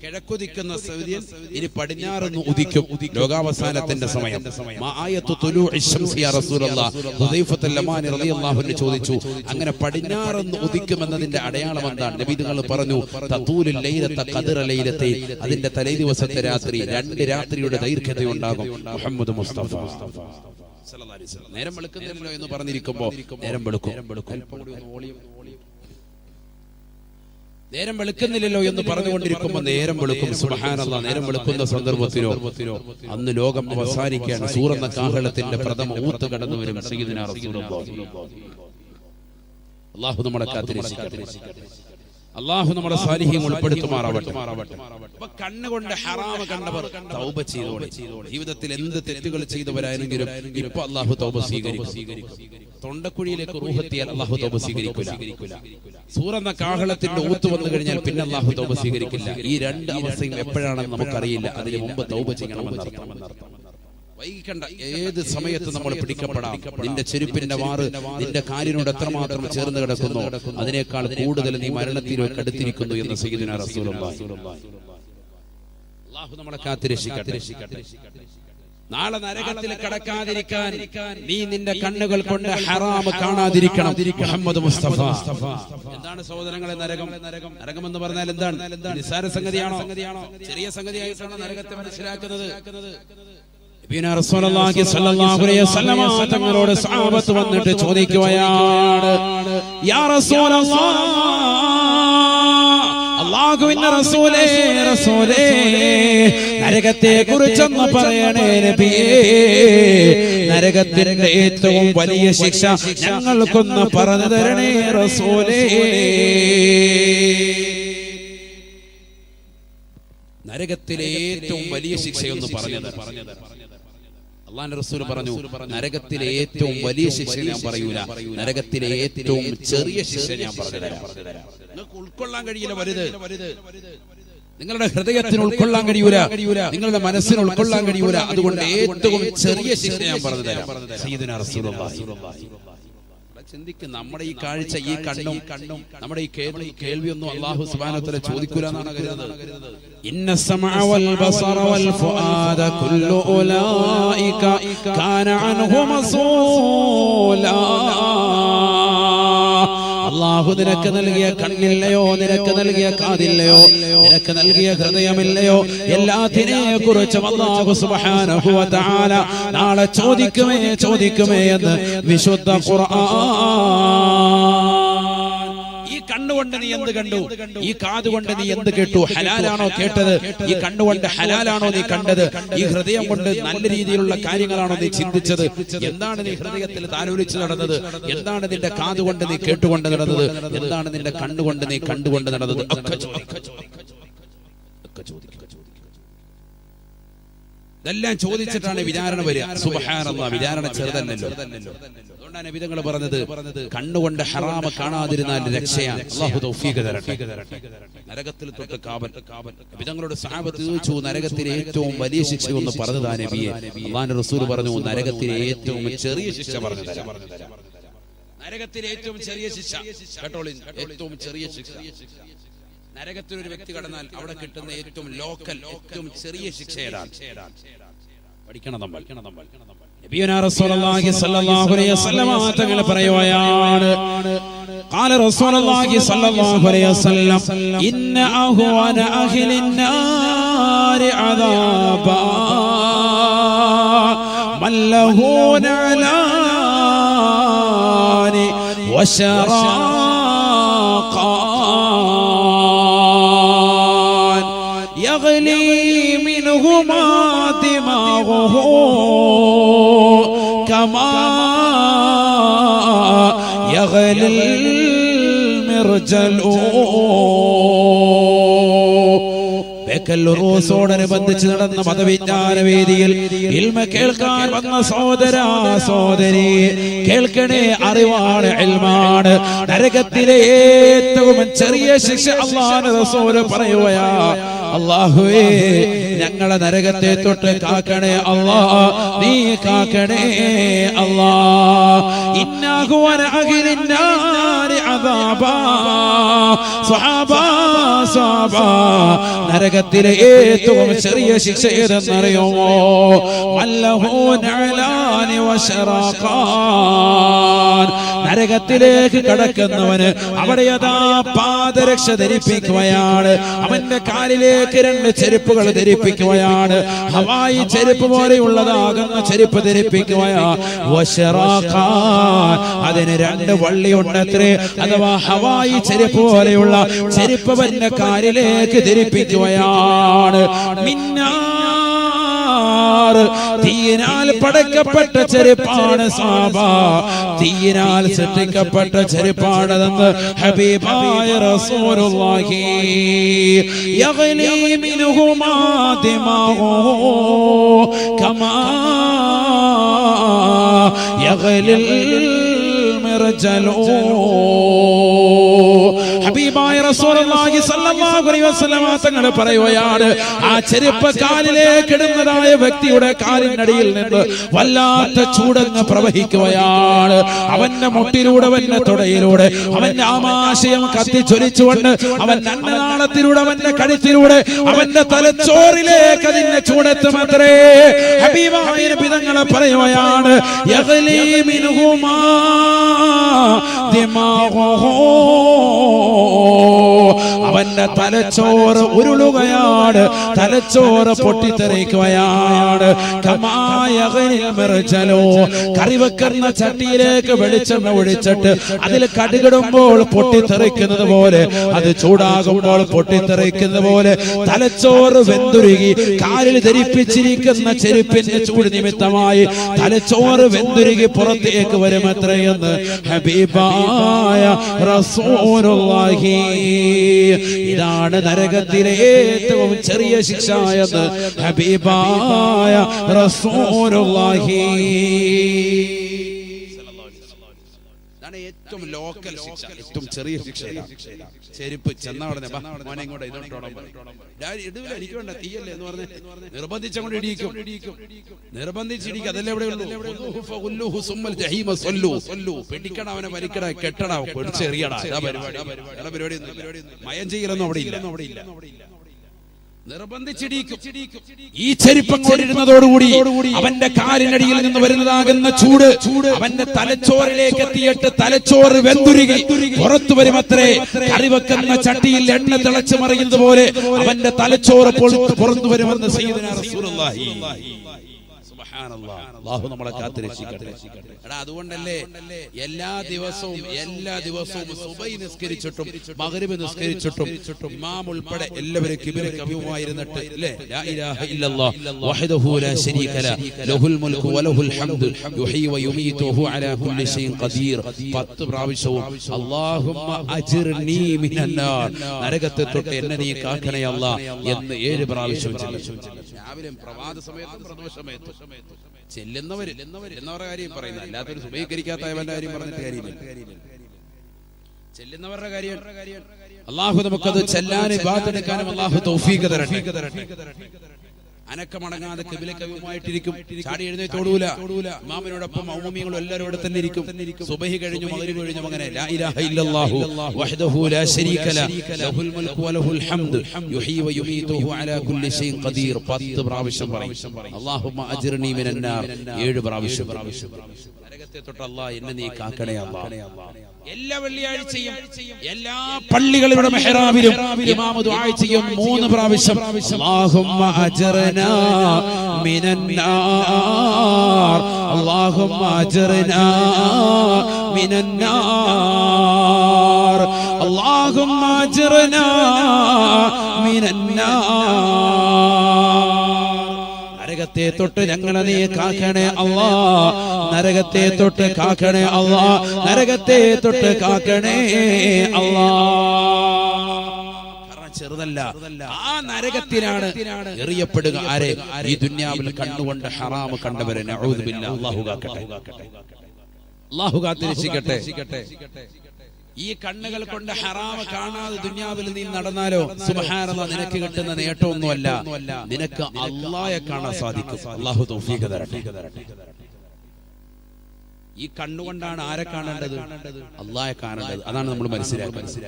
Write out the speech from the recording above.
കിഴക്കുദിക്കുന്ന സൂര്യൻ ഇനി പടിഞ്ഞാറെന്ന് ഉദിക്കും. ലോകാവസാനത്തിന്റെ സമയം. ചോദിച്ചു, അങ്ങനെ പടിഞ്ഞാറെന്ന് ഉദിക്കുമെന്നതിന്റെ അടയാളം എന്താണ്? നബി തങ്ങൾ പറഞ്ഞു, അതിന്റെ തലേ ദിവസത്തെ രാത്രി 2 രാത്രിയുടെ ദൈർഘ്യതയുണ്ടാകും. മുഹമ്മദ് മുസ്തഫ നേരം വെളുക്കുന്നില്ലല്ലോ എന്ന് പറഞ്ഞിരിക്കുമ്പോ നേരം വെളുക്കും. നേരം വെളുക്കുന്നില്ലല്ലോ എന്ന് പറഞ്ഞുകൊണ്ടിരിക്കുമ്പോൾ നേരം വെളുക്കും. സുബ്ഹാനല്ലാഹ്. നേരം വെളുക്കുന്ന സന്ദർഭത്തിലോ അന്ന് ലോകം അവസാനിക്കുകയാണ്. സൂറന്ന കാഹളത്തിന്റെ പ്രഥമ ഊത്ത് കടന്നു വരും. സയ്യിദുനാ റസൂലുള്ളാഹി. അല്ലാഹു നമ്മളെ കാത്തിരക്ഷിക്കട്ടെ. അല്ലാഹു നമ്മുടെ സാലിഹീൻ ഉൾപ്പെടുത്തുമാറാവട്ടെ. അപ്പൊ കണ്ണുകൊണ്ട് ഹറാമ് കണ്ടവർ തൗബ ചെയ്തോളെ. ജീവിതത്തിൽ എന്ത് തെറ്റുകൾ ചെയ്തവരായെങ്കിലും ഇപ്പൊ അല്ലാഹു തൗബ സ്വീകരിക്കും. തൊണ്ടക്കുഴിയിലേക്ക് റൂഹെത്തിയാൽ അല്ലാഹു തൗബ സ്വീകരിക്കില്ല. സൂറന്ന കാഹളത്തിന്റെ ഊത്ത് വന്നു കഴിഞ്ഞാൽ പിന്നെ അല്ലാഹു തൗബ സ്വീകരിക്കില്ല. ഈ 2 അവസ്ഥയും എപ്പോഴാണെന്ന് നമുക്കറിയില്ല. അതിന് മുമ്പ് തൗബ ചെയ്യണമെന്നർത്ഥം. വൈകിക്കണ്ട. ഏത് സമയത്ത് നമ്മൾ പിടിക്കപ്പെടാം. നിന്റെ ചെരുപ്പിന്റെ വാറ് നിന്റെ കാലിനോട് എത്രമാത്രം ചേർന്ന് കിടക്കുന്നു, അതിനേക്കാൾ കൂടുതൽ നീ മരണത്തിലേക്ക് അടുത്തിരിക്കുന്നു എന്ന് സയ്യിദുനാ റസൂലുള്ളാഹി. അല്ലാഹു നമ്മളെ കാത്തിരക്ഷിക്കട്ടെ. നാളെ നരകത്തിൽ കടക്കാതിരിക്കാൻ നീ നിന്റെ കണ്ണുകൾ കൊണ്ട് ഹറാമ് കാണാതിരിക്കണം. മുഹമ്മദ് മുസ്തഫ. എന്താണ് സഹോദരങ്ങളെ നരകം? നരകം എന്ന് പറഞ്ഞാൽ എന്താണ്? നിസ്സാര സംഗതിയാണോ? ചെറിയ സംഗതിയായിട്ടാണോ നരകത്തെ മനസ്സിലാക്കുന്നത്? റസൂലുള്ളാഹി സ്വല്ലല്ലാഹു അലൈഹി വസല്ലം തങ്ങളോട് സഹാബത്ത് വന്നിട്ട് ചോദിക്കുകയാണ്, യാ റസൂലല്ലാഹ്, അല്ലാഹുവിന്റെ റസൂലേ, നരകത്തെ കുറിച്ചൊന്ന് പറയണേ നബിയേ. നരകത്തിന്റെ ഏറ്റവും വലിയ ശിക്ഷ ഞങ്ങൾക്കൊന്ന് പറഞ്ഞു തരണേ റസൂലേ. നരകത്തിലെ ഏറ്റവും വലിയ ശിക്ഷയൊന്ന് പറഞ്ഞത്. അല്ലാഹുവിന്റെ റസൂൽ പറഞ്ഞു, നരകത്തിലെ ഏറ്റവും വലിയ ശിക്ഷ ഞാൻ പറയൂല, നരകത്തിലെ ഏറ്റവും ചെറിയ ശിക്ഷ ഞാൻ പറഞ്ഞുതരാം. നിങ്ങൾക്ക് ഉൾക്കൊള്ളാൻ കഴിയില്ല വലുത്. നിങ്ങളുടെ ഹൃദയത്തിന് ഉൾക്കൊള്ളാൻ കഴിയൂല, നിങ്ങളുടെ മനസ്സിന് ഉൾക്കൊള്ളാൻ കഴിയൂല. അതുകൊണ്ട് ഏറ്റവും ചെറിയ ശിക്ഷ ഞാൻ പറഞ്ഞുതരാം. സയ്യിദുനാ റസൂലുള്ളാഹി. ചിന്തിക്കും, നമ്മുടെ ഈ കാഴ്ച, ഈ കണ്ണും നമ്മുടെ ഈ കേൾവിയൊന്നും അല്ലാഹു സുബ്ഹാനഹു വ തആല ചോദിക്കൂല എന്നാണ് കരുതുന്നത്. ഇന്ന സമഅ വൽ ബസറ വൽ ഫുആദ കുല്ലു ഉലൈക കാന അൻഹു മസൂലാ. അല്ലാഹു നിനക്ക് നൽകിയ കണ്ണില്ലയോ, നിനക്ക് നൽകിയ കാതില്ലയോ, നിനക്ക് നൽകിയ ഹൃദയമില്ലയോ, എല്ലാത്തിനെ കുറിച്ചും അല്ലാഹു സുബ്ഹാനഹു വ തആല നാളെ ചോദിക്കുമേ എന്ന് വിശുദ്ധ ഖുർആൻ. ഈ കണ്ണുകൊണ്ട് നീ എന്ത് കണ്ടു? ഈ കാതുകൊണ്ട് നീ എന്ത് കേട്ടു? ഹലാലാണോ കേട്ടത്? ഈ കണ്ണുകൊണ്ട് ഹലാലാണോ നീ കണ്ടത്? ഈ ഹൃദയം കൊണ്ട് നല്ല രീതിയിലുള്ള കാര്യങ്ങളാണോ നീ ചിന്തിച്ചത്? എന്താണ് നീ ഹൃദയത്തിൽ താലോലിച്ച് നടന്നത്? എന്താണ് നിന്റെ കാതുകൊണ്ട് നീ കേട്ടുകൊണ്ട് നടന്നത്? എന്താണ് നിന്റെ കണ്ണുകൊണ്ട് നീ കണ്ടുകൊണ്ട് നടന്നത്? ഒക്കെ ചോദിക്കുക. ഇതെല്ലാം ചോദിച്ചിട്ടാണ് വിചാരണ വരിക. സുബ്ഹാനല്ലാഹ്. വിചാരണ ചെറുതല്ലല്ലോ. അതുകൊണ്ടാണ് നബി തങ്ങൾ പറഞ്ഞത്, കണ്ണുകൊണ്ട് ഹറാമ് കാണാതിരുന്നാൽ രക്ഷയാണ്. അല്ലാഹു തൗഫീഖ് തരട്ടെ. നരകത്തിൽ തൊട്ട് കാവൽ. നബി തങ്ങളോട് സഹാബത്ത് ചോദിച്ചു, നരകത്തിലെ ഏറ്റവും വലിയ ശിക്ഷ ഒന്ന് പറഞ്ഞതാ നബിയെ. അല്ലാഹുവിന്റെ റസൂൽ പറഞ്ഞു, നരകത്തിലെ ഏറ്റവും ചെറിയ ശിക്ഷ പറഞ്ഞു തരാം. നരകത്തിലെ ഏറ്റവും ചെറിയ ശിക്ഷ കേട്ടോളി. ഏറ്റവും ചെറിയ ശിക്ഷ. നരകത്തിൽ ഒരു വ്യക്തി കടന്നാൽ അവിടെ കിട്ടുന്ന ഏറ്റവും ലോക്കൽ, ഏറ്റവും ചെറിയ ശിക്ഷ ഏതാണ്? പഠിക്കണം നമ്മൾ. നബിയുനാ റസൂലുള്ളാഹി സ്വല്ലല്ലാഹു അലൈഹി വസല്ലം തങ്ങൾ പറയുകയാണ്, ഖാല റസൂലുള്ളാഹി സ്വല്ലല്ലാഹു അലൈഹി വസല്ലം, ഇന്ന അഹ്വന അഹ്ലിൻ നാരി അദാബാ മല്ലഹു നഅലാനി വശറാഖാൻ യഗ്ലി മിൻഹുമാ ദിമാഗുഹു كما يغلي المرجل. റൂസോടനുബന്ധിച്ച് നടന്ന മതവിജ്ഞാന വേദിയിൽ ഇൽമ കേൾക്കാൻ വന്ന സഹോദരാ സഹോദരി, കേൾക്കണേ, അറിവാണ്, ഇൽമാണ്. നരകത്തിലെ ഏറ്റവും ചെറിയ ശിക്ഷ അല്ലാഹുവിന്റെ റസൂൽ പറയുകയാ, അല്ലാഹുവേ ഞങ്ങളെ നരകത്തെ തൊട്ട് കാക്കണേ അല്ലാഹ്, നീ കാക്കണേ അല്ലാഹ്. ഇന്നഹു അന അഖിലിൻ നാരി അദാബാ സ്വഹാബ സ്വഹാബ നരകത്തിലെ ഏറ്റവും ചെറിയ ശിക്ഷ ഏതെന്നറിയുമോ വല്ലഹു നഅലാനി വശറാഖാൻ നരകത്തിലേക്ക് കടക്കുന്നവന് അവിടെ അതാ പാദരക്ഷ ധരിപ്പിക്കുകയാണ് അവന്റെ കാലിലേക്ക് 2 ചെരുപ്പുകൾ ധരിപ്പിക്കുകയാണ് ഹവായി ചെരുപ്പ് പോലെയുള്ളതാകുന്ന ചെരുപ്പ് ധരിപ്പിക്കുകയാണ് വശറാഖാൻ അതിന് 2 വള്ളിയുണ്ടത്രേ അഥവാ ഹവായി ചെരുപ്പ് പോലെയുള്ള ചെരുപ്പ് അവന്റെ കാലിലേക്ക് ധരിപ്പിക്കുകയാണ് തീയിനാൽ പടക്കപ്പെട്ട ചെരുപ്പാണ് സാബ തീയിനാൽ സൃഷ്ടിക്കപ്പെട്ട ചെരുപ്പാണെന്ന് ഹബീബായ റസൂലുള്ളാഹി യഗ്ലി മിൻഹുമാ ദിമാഉഹു കമാ യഗ്ലിൽ മിർജലു ഹബീബായ റസൂലുള്ളാഹി സ്വല്ലല്ലാഹു അലൈഹി വസല്ലം തങ്ങൾ പറയുകയാണ് ആ ചെരുപ്പ് കാലിലേക്ക് ഇടുന്നതായ വ്യക്തിയുടെ കാലിനടിയിൽ നിന്ന് വല്ലാത്ത ചൂടങ്ങ് പ്രവഹിക്കുകയാണ് അവന്റെ മുട്ടിലൂടെ അവന്റെ തുടയിലൂടെ അവന്റെ ആമാശയം കത്തിച്ചൊലിച്ചുകൊണ്ട് അവൻ അന്നനാളത്തിലൂടെ അവന്റെ കഴുത്തിലൂടെ അവന്റെ തലച്ചോറിലേക്ക് അതിന്റെ ചൂടെത്തുമത്രേ ഹബീബായ നബി തങ്ങൾ പറയുകയാണ് യഗ്ലി മിൻഹുമാ ദിമാഉഹു അവന്റെ തലച്ചോറ് ഉരുളുകയാണ് തലച്ചോറ് പൊട്ടിത്തെറിക്കുകയാണ് കറി വെക്കുന്ന ചട്ടിയിലേക്ക് വെളിച്ചെണ്ണ ഒഴിച്ചിട്ട് അതിൽ കടുകിടുമ്പോൾ പൊട്ടിത്തെറിക്കുന്നത് പോലെ അത് ചൂടാകുമ്പോൾ പൊട്ടിത്തെറിക്കുന്ന പോലെ തലച്ചോറ് വെന്തുരുകി കാലിൽ ധരിപ്പിച്ചിരിക്കുന്ന ചെരുപ്പിന്റെ ചൂട് നിമിത്തമായി തലച്ചോറ് വെന്തുരുകി പുറത്തേക്ക് വരുമത്രയെന്ന് ഹബീബായ റസൂലുള്ളാഹി ഇതാണ് നരകത്തിലെ ഏറ്റവും ചെറിയ ശിക്ഷ എന്ന് ഹബീബായ റസൂലുള്ളാഹി ഏറ്റവും ലോക്കൽ ശിക്ഷ ഏറ്റവും ചെറിയ ശിക്ഷ ചെരുപ്പ് ചെന്നവിടെ മോനെ ഇങ്ങോട്ട് ഇടൂല എനിക്ക് വേണ്ട തീയല്ലേ എന്ന് പറഞ്ഞ് നിർബന്ധിച്ചങ്ങോട്ട് ഇടിക്കും നിർബന്ധിച്ചിടിക്കും അതല്ലേ ഇവിടെ ഉള്ളൂ പിടിക്കണ അവനെ വലിക്കട കെട്ടണ പിടിച്ചെറിയടാ പരിപാടി മയം ചെയ്യലൊന്നും അവിടെ ഇല്ല നിർബന്ധിച്ചിടിക്കും ഈ ചെരുപ്പങ്ങോടിരുന്നതോടുകൂടി അവന്റെ കാലിനടിയിൽ നിന്ന് വരുന്നതാകുന്ന ചൂട് അവന്റെ തലച്ചോറിലേക്ക് എത്തിയിട്ട് തലച്ചോറ് വെന്തുരുകി പുറത്തു വരുമത്രേ കറിവെക്കുന്ന ചട്ടിയിൽ എണ്ണ തിളച്ചു മറിയുന്നത് പോലെ അവന്റെ തലച്ചോറ് പുറത്തു വരുമെന്ന് സയ്യിദുനാ റസൂലുള്ളാഹി അല്ലാഹു നമ്മളെ കാത്തുരക്ഷിക്കട്ടെ. അതുകൊണ്ടല്ലേ എല്ലാ ദിവസവും സുബഹി നിസ്കരിച്ചിട്ടും മഗ്രിബ് നിസ്കരിച്ചിട്ടും ഇമാം ഉൾപ്പെടെ എല്ലാവരും കിബില കവിയുമായിരുന്നിട്ട് അല്ലേ ലാ ഇലാഹ ഇല്ലല്ലാഹ് വഹ്ദഹു ലാ ശരീക ലഹു ലഹുൽ മുൽക്കു വലഹുൽ ഹംദു യുഹ്യി വയുമീതു വഹു അലാ കുല്ലി ഷൈഇൻ ഖദീർ 10 പ്രാവശ്യവും അല്ലാഹുമ്മ അജിർനി മിനന്നാർ നരകത്തെ തൊട്ട് എന്നെ നീ കാക്കണേ അല്ലാഹ് എന്ന് 7 പ്രാവശ്യം ചൊല്ലും. രാവിലെ പ്രഭാത സമയത്തും പ്രദോഷ സമയത്തും ചെല്ലുന്നവരുടെ കാര്യം പറയുന്നത് അല്ലാത്തൊരു സുബഹികരിക്കാത്തവന്റെ കാര്യം പറഞ്ഞിട്ട് കാര്യമില്ല. ചെല്ലുന്നവരുടെ കാര്യം അല്ലാഹു നമുക്കത് ചെല്ലാൻ ഇബാദത്തെടുക്കാനും അല്ലാഹു തൗഫീഖ് തരട്ടെ. അനക്കമടങ്ങാതെ കിബിലക്കവുമായിട്ടിരിക്കും, ചാടി എഴുന്നേറ്റോടൂല. ഇമാമിനോടൊപ്പം മൗമൂമികളും എല്ലാവരും ഇവിടെ തന്നെ ഇരിക്കും. സുബഹി കഴിഞ്ഞു മഗ്രിബ് കഴിഞ്ഞു അങ്ങനെ ലാ ഇലാഹ ഇല്ലല്ലാഹു വഹ്ദഹു ലാ ശരീക ലഹു ലഹുൽ മുൽക്കു വലഹുൽ ഹംദു യുഹ്യി വയുമീതു വഹു അലാ കുല്ലി ഷൈഇൻ ഖദീർ 10 പ്രാവശ്യം പറയും. അല്ലാഹുമ്മ അജ്ർനി മിനന്നാർ 7 പ്രാവശ്യം. നരകത്തെ തൊട്ട് അല്ലാഹ് എന്നെ നീ കാക്കണേ അല്ലാഹ്. എല്ലാ വെള്ളിയാഴ്ചയും എല്ലാ പള്ളികളുടെ മെഹ്റാബിലും ഇമാം ദുആ ചെയ്യും 3 പ്രാവശ്യം. അല്ലാഹുമ്മ അജ്റനാ മിനന്നാർ അല്ലാഹുമ്മ അജ്റനാ മിനന്നാർ അല്ലാഹുമ്മ അജ്റനാ മിനന്നാർ. നരകത്തെ തൊട്ട് ഞങ്ങളെ നീ കാക്കണേ അല്ലാഹ്, നരകത്തെ തൊട്ട് കാക്കണേ അല്ലാഹ്, നരകത്തെ തൊട്ട് കാക്കണേ അല്ലാഹ്. ചെറുതല്ല, ആ നരകത്തിലാണ് എറിയപ്പെടുക. ആരെ? ഈ ദുനിയാവിൽ കണ്ണുകൊണ്ട് ഹറാം കണ്ടവരെ. നഊദു ബില്ലാഹ്. അല്ലാഹു കാക്കട്ടെ, അല്ലാഹു കാത്തിരക്ഷിക്കട്ടെ. ഈ കണ്ണുകൾ കൊണ്ട് ഹറാം കാണാതെ ദുനിയാവിൽ നീ നടന്നാലോ സുബ്ഹാനല്ലാഹ് നിനക്ക് കിട്ടുന്ന നേട്ടമൊന്നുമല്ല, നിനക്ക് അല്ലാഹയെ കാണാൻ സാധിക്കും. അല്ലാഹു തൗഫീഖ് തരട്ടെ. ഈ കണ്ണുകൊണ്ടാണ് ആരെ കാണേണ്ടത്? അള്ളാഹെ കാണേണ്ടത്. അതാണ് നമ്മൾ മനസ്സിലാക്കുക.